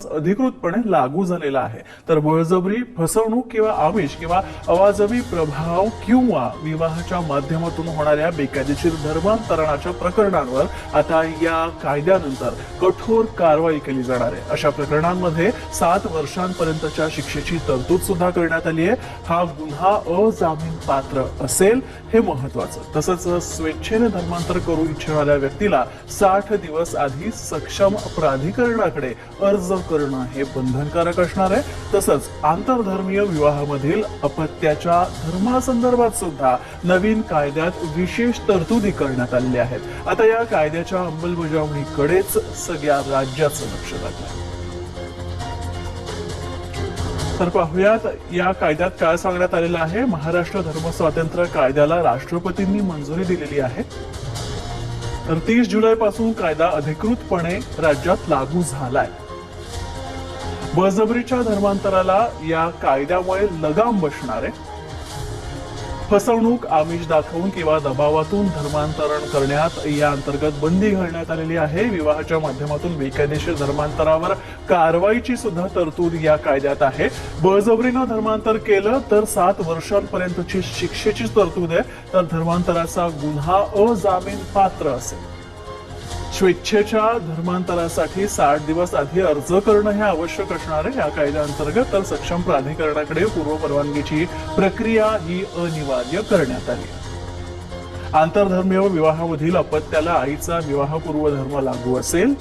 अधिकृतपणे लागू झालेला आहे। तर बळजबरी, फसवणूक किंवा आमिष किंवा अवाजवी प्रभाव किंवा विवाहाच्या माध्यमातून होणाऱ्या बेकायदेशीर धर्मांतरणाच्या प्रकरणांवर आता या कायद्यानंतर कठोर कारवाई केली जाणार आहे। अशा प्रकरणांमध्ये 7 वर्षांपर्यंतच्या शिक्षेची तरतूद सुद्धा करण्यात आली आहे। हा गुन्हा अजामीन पात्र असेल हे महत्वाचं। तसंच स्वेच्छेने धर्मांतर करू इच्छिणाऱ्या व्यक्तीला 60 दिवस आधी सक्षम प्राधिकरणाकडे अर्ज करणं हे बंधनकारक असणार आहे। तसंच आंतरधर्मीय विवाहामधील अपत्याच्या धर्मासंदर्भात सुद्धा नवीन कायद्यात विशेष तरतुदी करण्यात आलेल्या आहेत। आता या कायद्याच्या अंमलबजावणीकडेच सगळ्या राज्याचं लक्ष लागलं। तर पाहुयात या कायद्यात काय सांगण्यात आलेलं आहे। महाराष्ट्र धर्म स्वातंत्र्य कायद्याला राष्ट्रपतींनी मंजुरी दिलेली आहे। तर 30 जुलै पासून कायदा अधिकृतपणे राज्यात लागू झालाय। बळजबरीच्या धर्मांतराला या कायद्यामुळे लगाम बसणार आहे। फसवणूक, आमिष दाखवून किंवा दबावातून धर्मांतरण करण्यात या अंतर्गत बंदी घालण्यात आलेली आहे। विवाहाच्या माध्यमातून बेकायदेशीर धर्मांतरावर कारवाईची सुद्धा तरतूद या कायद्यात आहे। बळजबरीनं धर्मांतर केलं तर 7 वर्षांपर्यंतची शिक्षेची तरतूद आहे। तर धर्मांतराचा गुन्हा अजामीन पात्र असेल। स्वेच्छेच्या धर्मांतरासाठी 60 दिवस आधी अर्ज करणं हे आवश्यक असणार आहे या कायद्याअंतर्गत। तर सक्षम प्राधिकरणाकडे पूर्व परवानगीची प्रक्रिया ही अनिवार्य करण्यात आली। आंतरधर्मीय विवाहामधील अपत्याला आईचा विवाहपूर्व धर्म लागू असेल।